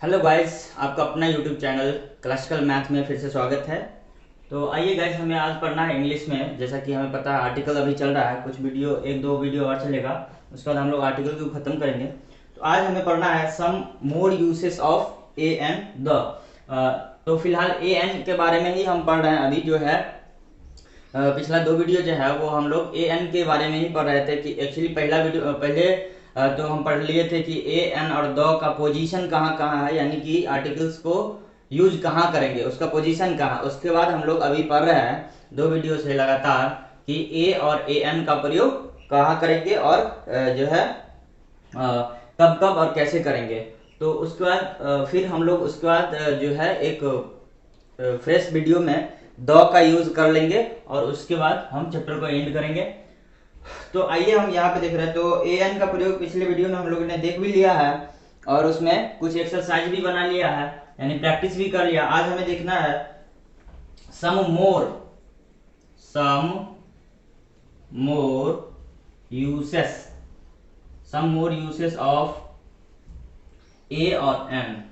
Hello guys, आपका अपना YouTube channel classical math में फिर से स्वागत है। तो आइए गाइस, हमें आज पढ़ना है इंग्लिश में। जैसा कि हमें पता है आर्टिकल अभी चल रहा है, कुछ वीडियो एक दो वीडियो और चलेगा, उसके बाद हम लोग आर्टिकल को ख़त्म करेंगे। तो आज हमें पढ़ना है some more uses of a and the. तो फिलहाल ए एन के बारे में ही हम पढ़ रहे हैं अभी जो है। पिछला दो वीडियो जो है वो हम लोग ए एन के बारे में ही पढ़ रहे थे कि एक्चुअली पहला वीडियो पहले तो हम पढ़ लिए थे कि ए एन और द का पोजीशन कहाँ कहाँ है, यानी कि आर्टिकल्स को यूज कहाँ करेंगे, उसका पोजीशन कहाँ। उसके बाद हम लोग अभी पढ़ रहे हैं दो वीडियो से लगातार कि ए और ए एन का प्रयोग कहाँ करेंगे और जो है कब कब और कैसे करेंगे। तो उसके बाद फिर हम लोग उसके बाद जो है एक फ्रेश वीडियो में द का यूज कर लेंगे और उसके बाद हम चैप्टर को एंड करेंगे। तो आइए हम यहाँ पे देख रहे हैं, तो ए एन का प्रयोग पिछले वीडियो में हम लोगों ने देख भी लिया है और उसमें कुछ एक्सरसाइज भी बना लिया है, यानी प्रैक्टिस भी कर लिया। आज हमें देखना है सम मोर यूसेस ऑफ ए और एन।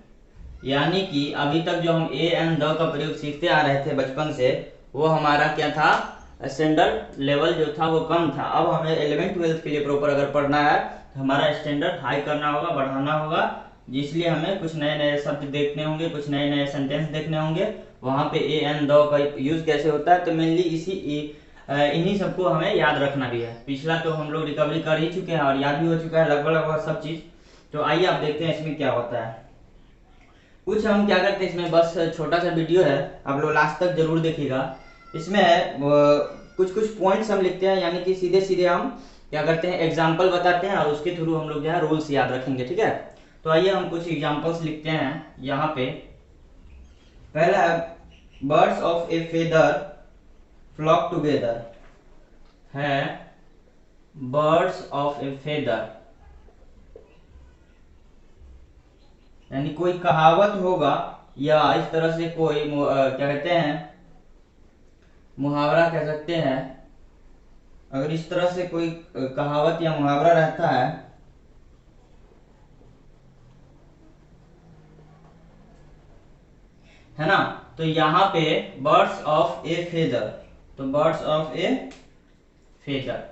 यानी कि अभी तक जो हम ए एन द का प्रयोग सीखते आ रहे थे बचपन से, वो हमारा क्या था, स्टैंडर्ड लेवल जो था वो कम था। अब हमें 11th-12th के लिए प्रॉपर अगर पढ़ना है तो हमारा स्टैंडर्ड हाई करना होगा, बढ़ाना होगा। इसलिए हमें कुछ नए नए शब्द देखने होंगे, कुछ नए नए सेंटेंस देखने होंगे, वहाँ पे ए एन द का यूज कैसे होता है। तो मेनली इन्हीं सबको हमें याद रखना भी है। पिछला तो हम लोग रिकवरी कर ही चुके हैं और याद भी हो चुका है लगभग लगभग सब चीज़। तो आइए आप देखते हैं इसमें क्या होता है। कुछ हम क्या करते हैं इसमें, बस छोटा सा वीडियो है, आप लोग लास्ट तक जरूर देखिएगा। इसमें कुछ कुछ पॉइंट्स हम लिखते हैं, यानी कि सीधे सीधे हम क्या करते हैं, एग्जाम्पल बताते हैं और उसके थ्रू हम लोग जो है रूल्स याद रखेंगे, ठीक है। तो आइए हम कुछ एग्जाम्पल्स लिखते हैं यहाँ पे। पहला है birds of a feather flock together है। बर्ड्स ऑफ ए फेदर यानी कोई कहावत होगा या इस तरह से कोई क्या कहते हैं, मुहावरा कह सकते हैं। अगर इस तरह से कोई कहावत या मुहावरा रहता है ना। तो यहाँ पे बर्ड्स ऑफ ए फेदर, तो बर्ड्स ऑफ ए फेदर,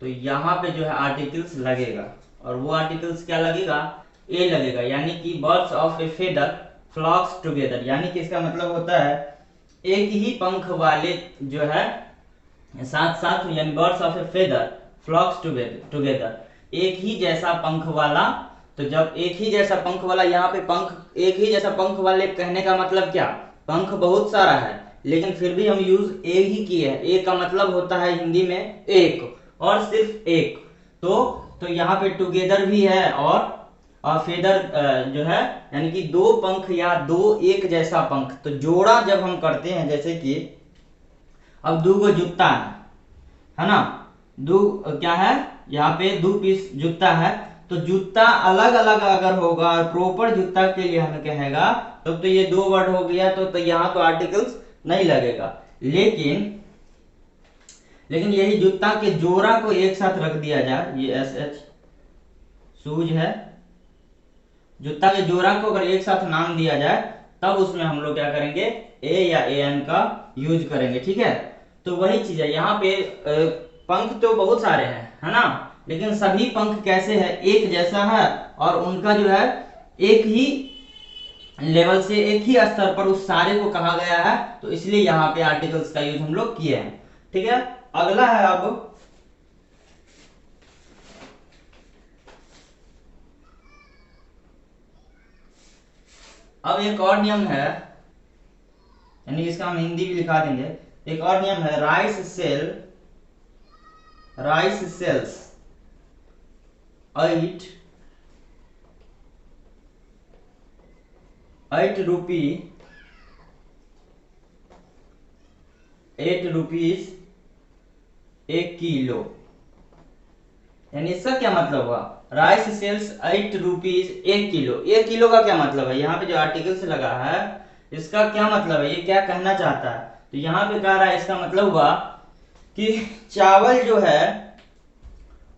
तो यहाँ पे जो है आर्टिकल्स लगेगा और वो आर्टिकल्स क्या लगेगा, ए लगेगा। यानी कि birds of a feather flocks together, यानी कि इसका मतलब होता है एक ही पंख वाले जो है साथ साथ, यानी birds of a feather flocks together, एक ही जैसा पंख वाला। तो जब एक ही जैसा पंख वाला, यहाँ पे पंख एक ही जैसा पंख वाले कहने का मतलब क्या, पंख बहुत सारा है लेकिन फिर भी हम यूज एक ही किए हैं। एक का मतलब होता है हिंदी में एक और सिर्फ एक। तो यहाँ पे टुगेदर भी है और फेदर जो है यानी कि दो पंख या दो एक जैसा पंख। तो जोड़ा जब हम करते हैं, जैसे कि अब दो गो जूता है ना, दो क्या है, यहाँ पे दो पीस जूता है। तो जूता अलग अलग अगर होगा और प्रॉपर जूता के लिए हमें कहेगा तो ये दो वर्ड हो गया, तो यहाँ तो आर्टिकल्स नहीं लगेगा। लेकिन यही जूता के जोड़ा को एक साथ रख दिया जाए, ये एस एच शूज है, जूता के जोड़ा को अगर एक साथ नाम दिया जाए तब उसमें हम लोग क्या करेंगे, ए या ए एन का यूज करेंगे, ठीक है। तो वही चीज है यहाँ पे, पंख तो बहुत सारे हैं है ना, लेकिन सभी पंख कैसे है, एक जैसा है और उनका जो है एक ही लेवल से, एक ही स्तर पर उस सारे को कहा गया है। तो इसलिए यहाँ पे आर्टिकल्स का यूज हम लोग किए हैं, ठीक है। अगला है अब एक और नियम है, यानी इसका हम हिंदी भी लिखा देंगे। एक और नियम है, राइस सेल्स 8 रुपीज 1 किलो। यानी इसका क्या मतलब हुआ, rice sells 8 rupees 1 kilo. 1 kilo का क्या मतलब है, यहाँ पे जो आर्टिकल से लगा है इसका क्या मतलब है, ये क्या कहना चाहता है। तो यहाँ पे कह रहा है, इसका मतलब हुआ कि चावल जो है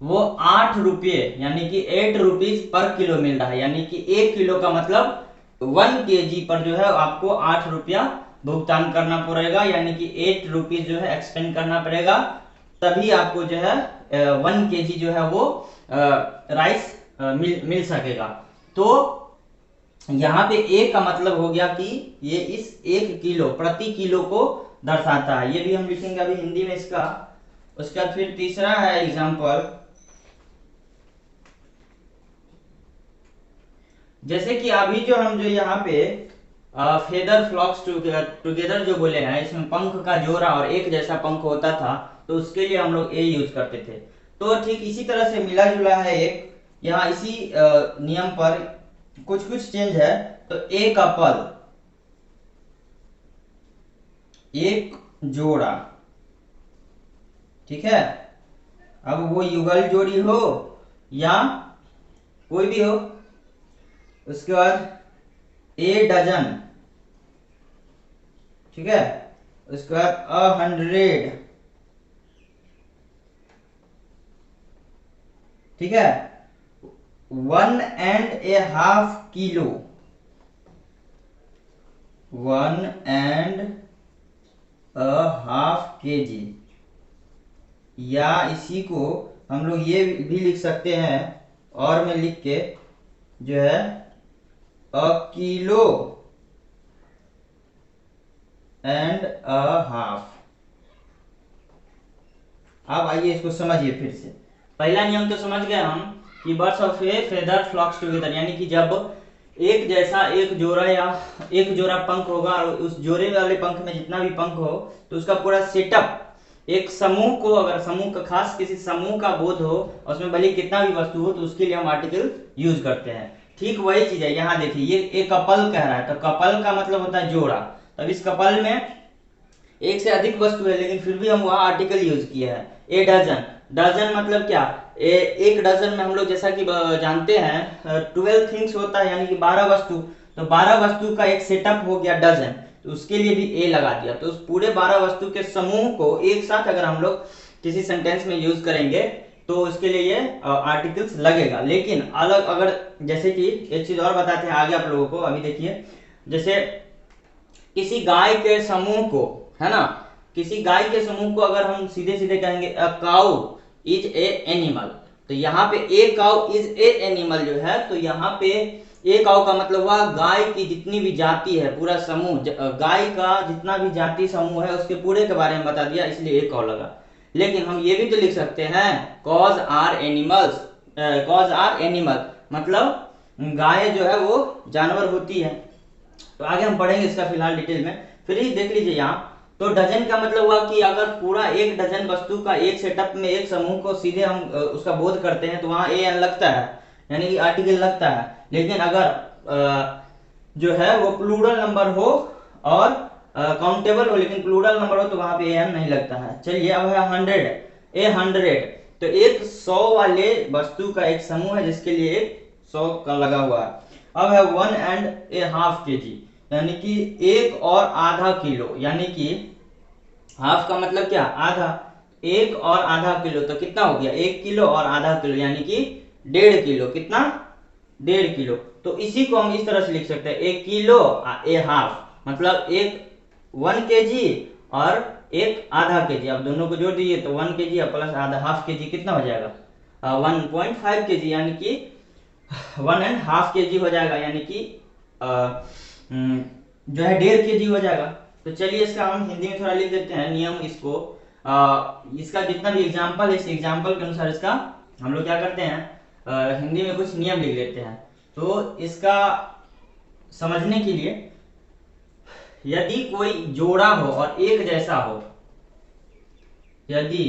वो 8 रुपये यानी कि 8 रुपीज पर किलो मिल रहा है। यानी कि 1 किलो का मतलब 1 kg पर जो है आपको 8 रुपया भुगतान करना पड़ेगा, यानी कि 8 रुपीज जो है एक्सपेंड करना पड़ेगा, तभी आपको जो है 1 kg जो है वो राइस मिल सकेगा। तो यहाँ पे ए का मतलब हो गया कि ये इस 1 किलो प्रति किलो को दर्शाता है, ये भी हम लिखेंगे अभी हिंदी में इसका। उसका फिर तीसरा है एग्जाम्पल, जैसे कि अभी जो हम जो यहाँ पे फेदर फ्लॉक्स टुगेदर जो बोले हैं, इसमें पंख का जोड़ा और एक जैसा पंख होता था, तो उसके लिए हम लोग ए यूज करते थे। तो ठीक इसी तरह से मिला जुला है एक, यहाँ इसी नियम पर कुछ कुछ चेंज है। तो ए कपल, एक जोड़ा, ठीक है। अब वो युगल जोड़ी हो या कोई भी हो। उसके बाद ए डजन, ठीक है। उसके बाद 100, ठीक है। 1.5 किलो, 1.5 kg, या इसी को हम लोग ये भी लिख सकते हैं और में लिख के, जो है 1.5 किलो। अब आइए इसको समझिए फिर से। पहला नियम तो समझ गए हम कि birds of a feather flocks together, यानी कि जब एक जैसा एक जोड़ा या एक जोड़ा पंख होगा और उस जोड़े वाले पंख में जितना भी पंख हो, तो उसका पूरा सेटअप एक समूह को, अगर समूह का खास किसी समूह का बोध हो और उसमें भले कितना भी वस्तु हो, तो उसके लिए हम आर्टिकल यूज करते हैं। ठीक वही चीज है यहाँ देखिए, ये एक कपल कह रहा है, तो कपल का मतलब होता है जोड़ा। तब इस कपल में एक से अधिक वस्तु है, लेकिन फिर भी हम वहां आर्टिकल यूज किया है। ए डजन, डजन मतलब क्या, एक डजन में हम लोग जैसा कि जानते हैं 12 थिंग्स होता है, यानी कि 12 वस्तु। तो 12 वस्तु का एक सेटअप हो गया डजन, तो उसके लिए भी ए लगा दिया। तो उस पूरे 12 वस्तु के समूह को एक साथ अगर हम लोग किसी सेंटेंस में यूज करेंगे, तो उसके लिए ये आर्टिकल्स लगेगा। लेकिन अलग, अगर जैसे कि एक चीज और बताते हैं आगे आप लोगों को, अभी देखिए, जैसे किसी गाय के समूह को, है ना, किसी गाय के समूह को अगर हम सीधे सीधे कहेंगे a cow is a animal, तो यहाँ पे ए काउ इज ए एनिमल जो है, तो यहाँ पे ए काउ का मतलब हुआ गाय की जितनी भी जाति है, पूरा समूह, गाय का जितना भी जाति समूह है उसके पूरे के बारे में बता दिया, इसलिए ए काउ लगा। लेकिन हम ये भी तो लिख सकते हैं cows are animals, cows are animal, मतलब गाय जो है वो जानवर होती है। तो आगे हम पढ़ेंगे इसका फिलहाल डिटेल में। फिर ही देख लीजिए यहाँ, तो डजन का मतलब हुआ कि अगर पूरा एक डजन वस्तु का एक सेटअप में एक समूह को सीधे हम उसका बोध करते हैं, तो वहां ए एन लगता है, यानी कि आर्टिकल लगता है। लेकिन अगर जो है वो प्लूरल नंबर हो और काउंटेबल हो, लेकिन प्लूरल नंबर हो, तो वहां पे ए एन नहीं लगता है। चलिए अब है 100, ए 100, तो एक 100 वाले वस्तु का एक समूह है जिसके लिए एक 100 का लगा हुआ है। अब है 1.5 kg, यानी कि 1.5 किलो, यानी कि हाफ का मतलब क्या, आधा, 1.5 किलो, तो कितना हो गया 1 किलो और आधा किलो, यानी कि 1.5 किलो, कितना 1.5 किलो। तो इसी को हम इस तरह से लिख सकते हैं 1 किलो ए हाफ, मतलब एक 1 kg और एक आधा kg। अब दोनों को जोड़ दीजिए तो 1 kg प्लस आधा हाफ kg कितना हो जाएगा 1.5 kg, यानी कि 1.5 kg हो जाएगा, यानी कि जो है 1.5 kg हो जाएगा। तो चलिए इसका हम हिंदी में थोड़ा लिख देते हैं नियम, इसको इसका जितना भी एग्जाम्पल है, इस एग्जाम्पल के अनुसार इसका हम लोग क्या करते हैं, हिंदी में कुछ नियम लिख लेते हैं। तो इसका समझने के लिए, यदि कोई जोड़ा हो और एक जैसा हो, यदि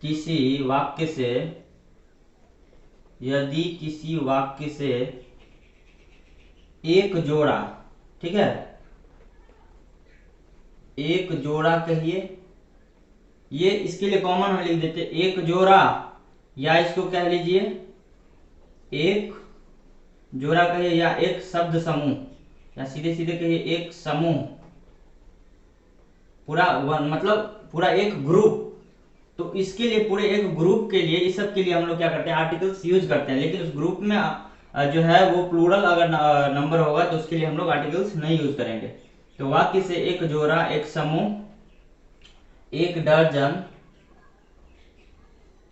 किसी वाक्य से, यदि किसी वाक्य से एक जोड़ा, ठीक है, एक जोड़ा कहिए, ये इसके लिए कॉमन हम लिख देते एक जोड़ा, या इसको कह लीजिए एक जोड़ा कहिए, या एक शब्द समूह, या सीधे सीधे कहिए एक समूह, पूरा मतलब पूरा एक ग्रुप। तो इसके लिए पूरे एक ग्रुप के लिए, इस सब के लिए हम लोग क्या करते हैं, आर्टिकल्स यूज करते हैं। लेकिन उस ग्रुप में जो है वो प्लूरल अगर नंबर होगा तो उसके लिए हम लोग आर्टिकल्स नहीं यूज करेंगे। तो वाक्य से एक जोड़ा, एक समूह, एक दर्जन,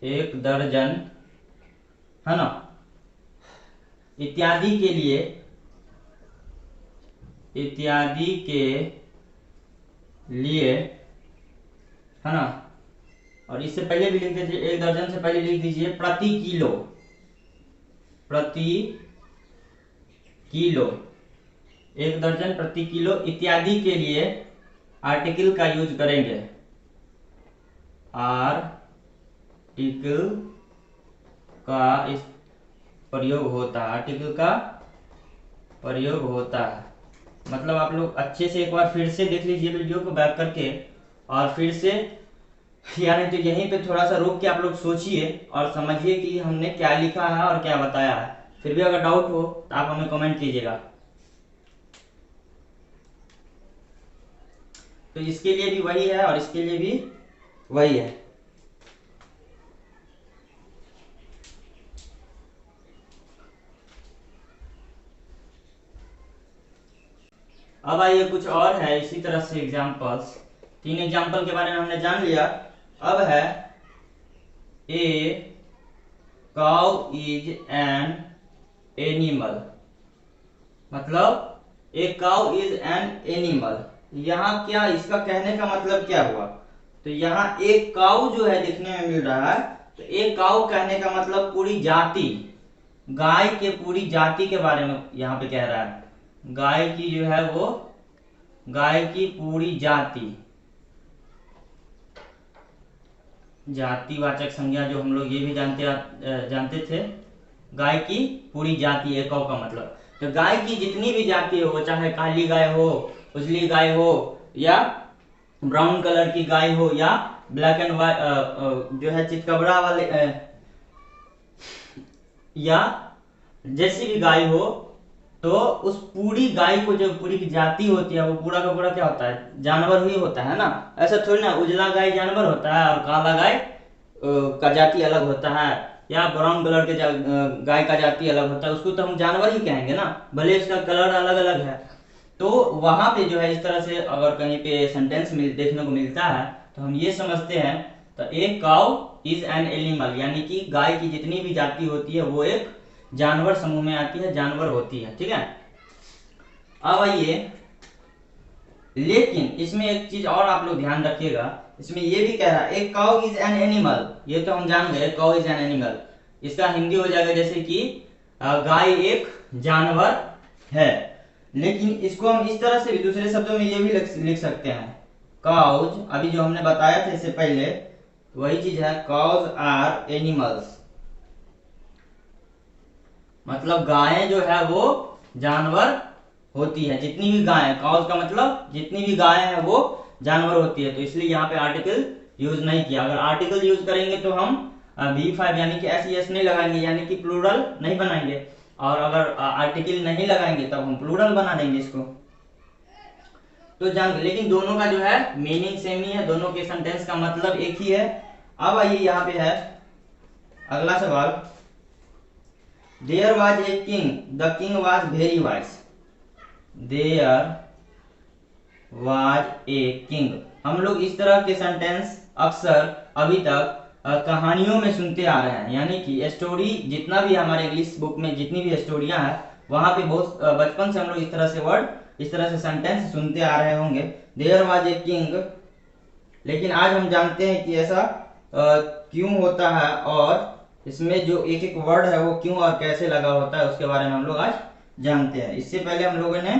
एक दर्जन, है ना, इत्यादि के लिए, इत्यादि के लिए, है ना। और इससे पहले भी लिख दीजिए, एक दर्जन से पहले लिख दीजिए प्रति किलो, प्रति किलो, एक दर्जन प्रति किलो इत्यादि के लिए आर्टिकल का यूज करेंगे, आर्टिकल का इस प्रयोग होता है, आर्टिकल का प्रयोग होता है। मतलब आप लोग अच्छे से एक बार फिर से देख लीजिए वीडियो को बैक करके, और फिर से यानी तो यहीं पे थोड़ा सा रोक के आप लोग सोचिए और समझिए कि हमने क्या लिखा है और क्या बताया है। फिर भी अगर डाउट हो तो आप हमें कमेंट कीजिएगा। तो इसके लिए भी वही है और इसके लिए भी वही है। अब आइए कुछ और है इसी तरह से एग्जांपल्स। 3 एग्जांपल के बारे में हमने जान लिया। अब है a cow is an animal, मतलब a cow is an animal. यहाँ क्या इसका कहने का मतलब क्या हुआ? तो यहाँ एक काउ जो है दिखने में मिल रहा है, तो एक काउ कहने का मतलब पूरी जाति, गाय के पूरी जाति के बारे में यहाँ पे कह रहा है। गाय की जो है वो, गाय की पूरी जाति, जातिवाचक संज्ञा जो हम लोग ये भी जानते थे, गाय की पूरी जाति, एक काउ का मतलब। तो गाय की जितनी भी जाति हो, चाहे काली गाय हो, उजली गाय हो, या ब्राउन कलर की गाय हो, या ब्लैक एंड व्हाइट जो है चितकबरा वाले या जैसी भी गाय हो, तो उस पूरी गाय को जो पूरी की जाति होती है वो पूरा का पूरा क्या होता है? जानवर ही होता है ना। ऐसा थोड़ी ना उजला गाय जानवर होता है और काला गाय का जाति अलग होता है, या ब्राउन कलर के गाय का जाति अलग होता है, उसको तो हम जानवर ही कहेंगे ना, भले इसका कलर अलग अलग है। तो वहां पे जो है इस तरह से अगर कहीं पे सेंटेंस देखने को मिलता है तो हम ये समझते हैं, तो एक काउ इज एन एनिमल, यानी कि गाय की जितनी भी जाति होती है वो एक जानवर समूह में आती है, जानवर होती है। ठीक है। अब आइए, लेकिन इसमें एक चीज और आप लोग ध्यान रखिएगा, इसमें ये भी कह रहा है एक काउ इज एन एनिमल, ये तो हम जान गए काउ इज एन एनिमल। इसका हिंदी हो जाएगा जैसे कि गाय एक जानवर है, लेकिन इसको हम इस तरह से भी दूसरे शब्दों में ये भी लिख सकते हैं, काउज, अभी जो हमने बताया था इससे पहले वही चीज है, काउज आर एनिमल्स, मतलब गायें जो है वो जानवर होती है, जितनी भी गायें, काउज का मतलब जितनी भी गायें हैं वो जानवर होती है। तो इसलिए यहाँ पे आर्टिकल यूज नहीं किया। अगर आर्टिकल यूज करेंगे तो हम V5 यानी कि SES नहीं लगाएंगे, यानी कि प्लूरल नहीं बनाएंगे, और अगर आर्टिकल नहीं लगाएंगे तब हम प्लूरल बना देंगे इसको। तो जान, लेकिन दोनों का जो है मीनिंग सेम ही है, दोनों के सेंटेंस का मतलब एक ही है। अब आइए यहाँ पे है अगला सवाल, there was a king, the king was very wise. There was a king, हम लोग इस तरह के सेंटेंस अक्सर अभी तक कहानियों में सुनते आ रहे हैं, यानी कि स्टोरी, जितना भी हमारे इंग्लिश बुक में जितनी भी स्टोरियां हैं वहां पे बहुत बचपन से हम लोग इस तरह से वर्ड, इस तरह से सेंटेंस सुनते आ रहे होंगे, देयर वाज ए किंग। लेकिन आज हम जानते हैं कि ऐसा क्यों होता है, और इसमें जो एक एक वर्ड है वो क्यों और कैसे लगा होता है उसके बारे में हम लोग आज जानते हैं। इससे पहले हम लोगों ने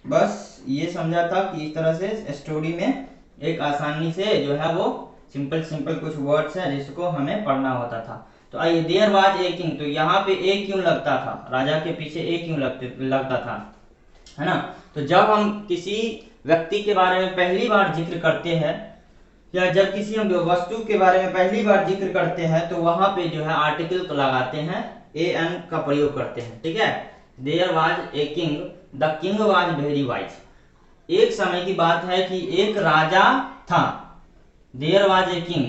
बस ये समझा था कि इस तरह से स्टोरी में एक आसानी से जो है वो सिंपल सिंपल कुछ वर्ड्स है जिसको हमें पढ़ना होता था। तो आइए, देयर वाज ए किंग, तो यहाँ पे ए क्यों लगता था, राजा के पीछे ए क्यों लगता था, है ना। तो जब हम किसी व्यक्ति के बारे में पहली बार जिक्र करते हैं, या जब किसी हम वस्तु के बारे में पहली बार जिक्र करते हैं, तो वहां पे जो है आर्टिकल लगाते हैं, ए एन का प्रयोग करते हैं। ठीक है। There was a king, the king was very wise. एक समय की बात है कि एक राजा था, देयर वाज ए किंग,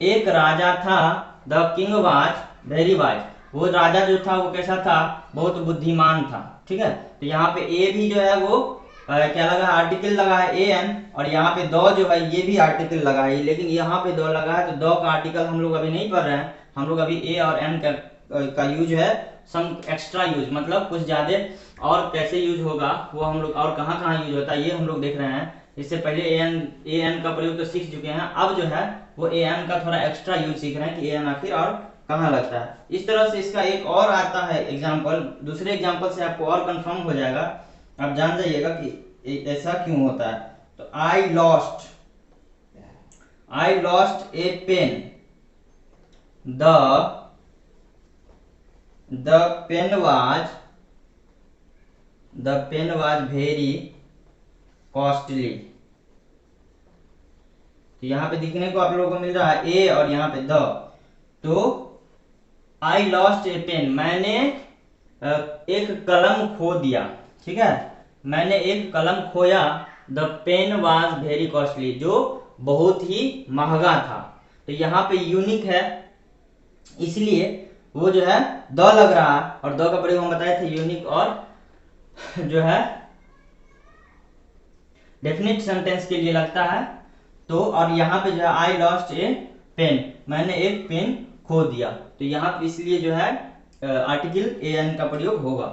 एक राजा था, the king was very wise, वो राजा जो था वो कैसा था, बहुत बुद्धिमान था। ठीक है, तो यहाँ पे ए भी जो है वो क्या लगा है, आर्टिकल लगा है ए एन, और यहाँ पे दो जो है ये भी आर्टिकल लगा है, लेकिन यहाँ पे दो लगा है, तो दो का आर्टिकल हम लोग अभी नहीं पढ़ रहे हैं। हम लोग अभी ए और एन का यूज है, सम एक्स्ट्रा यूज, मतलब कुछ ज्यादा और कैसे यूज होगा वो हम लोग, और कहाँ कहाँ यूज होता है ये हम लोग देख रहे हैं। इससे पहले ए एन का प्रयोग तो सीख चुके हैं, अब जो है वो ए एन का थोड़ा एक्स्ट्रा यूज सीख रहे हैं कि ए एन आखिर और कहाँ लगता है। इस तरह से इसका एक और आता है एग्जाम्पल, दूसरे एग्जाम्पल से आपको और कंफर्म हो जाएगा, आप जान जाइएगा कि ऐसा क्यों होता है। तो I lost a pen, the pen was very costly. तो यहाँ पे दिखने को आप लोगों को मिल रहा है ए और यहाँ पे द। तो आई लॉस्ट ए पेन, मैंने एक कलम खो दिया। ठीक है, मैंने एक कलम खोया। The pen was very costly, जो बहुत ही महंगा था। तो यहाँ पे यूनिक है, इसलिए वो जो है द लग रहा है, और द का प्रयोग हम बताए थे यूनिक और जो है डेफिनेट सेंटेंस के लिए लगता है। तो और यहाँ पे जो है आई लॉस्ट ए पेन, मैंने एक पेन खो दिया, तो यहाँ पे इसलिए जो है आर्टिकल ए एन का प्रयोग होगा।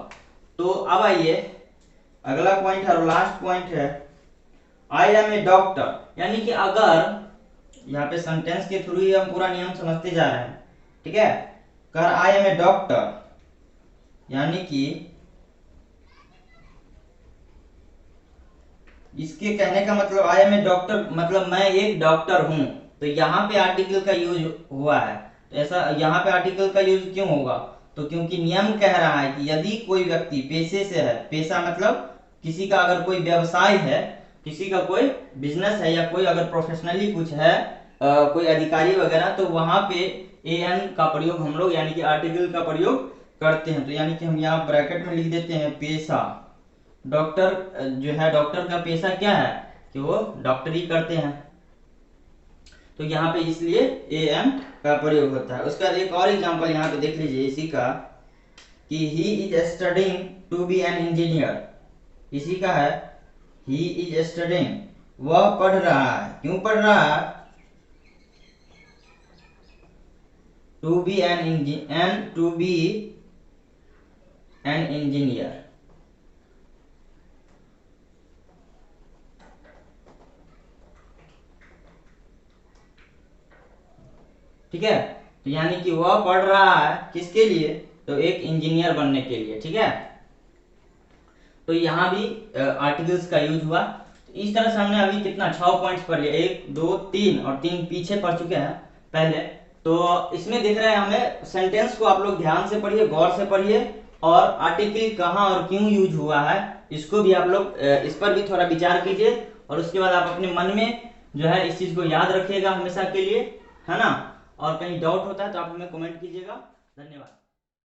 तो अब आइए अगला पॉइंट है और लास्ट पॉइंट है, आई एम ए डॉक्टर। यानी कि अगर यहाँ पे सेंटेंस के थ्रू ही हम पूरा नियम समझते जा रहे हैं। ठीक है, कर आई एम ए डॉक्टर, यानी कि इसके कहने का मतलब आई एम ए डॉक्टर मतलब मैं एक डॉक्टर हूं। तो यहाँ पे आर्टिकल का यूज हुआ है, तो ऐसा यहाँ पे आर्टिकल का यूज क्यों होगा, तो क्योंकि नियम कह रहा है कि यदि कोई व्यक्ति पेशे से है, पेशा मतलब किसी का अगर कोई व्यवसाय है, किसी का कोई बिजनेस है, या कोई अगर प्रोफेशनली कुछ है, कोई अधिकारी वगैरह, तो वहां पे ए एन का प्रयोग हम लोग यानी कि आर्टिकल का प्रयोग करते हैं। तो यानी कि हम यहाँ ब्रैकेट में लिख देते हैं पेशा। डॉक्टर जो है, डॉक्टर का पेशा क्या है कि वो डॉक्टरी करते हैं, तो यहाँ पे इसलिए ए एम का प्रयोग होता है। उसका एक और एग्जांपल यहाँ पे देख लीजिए इसी का, कि he is studying to be an engineer. इसी का है ही इज स्टडिंग, वह पढ़ रहा है, क्यों पढ़ रहा है, टू बी एन इंजीनियर। ठीक है, तो यानी कि वह पढ़ रहा है किसके लिए, तो एक इंजीनियर बनने के लिए। ठीक है, तो यहाँ भी आर्टिकल्स का यूज हुआ। तो इस तरह से हमने अभी कितना 6 पॉइंट्स पढ़ लिए, 1 2 3 और 3 पीछे पढ़ चुके हैं पहले। तो इसमें देख रहे हैं हमें सेंटेंस को आप लोग ध्यान से पढ़िए, गौर से पढ़िए, और आर्टिकल कहाँ और क्यों यूज हुआ है इसको भी आप लोग इस पर भी थोड़ा विचार कीजिए, और उसके बाद आप अपने मन में जो है इस चीज को याद रखिएगा हमेशा के लिए, है ना। और कहीं डाउट होता है तो आप हमें कमेंट कीजिएगा। धन्यवाद।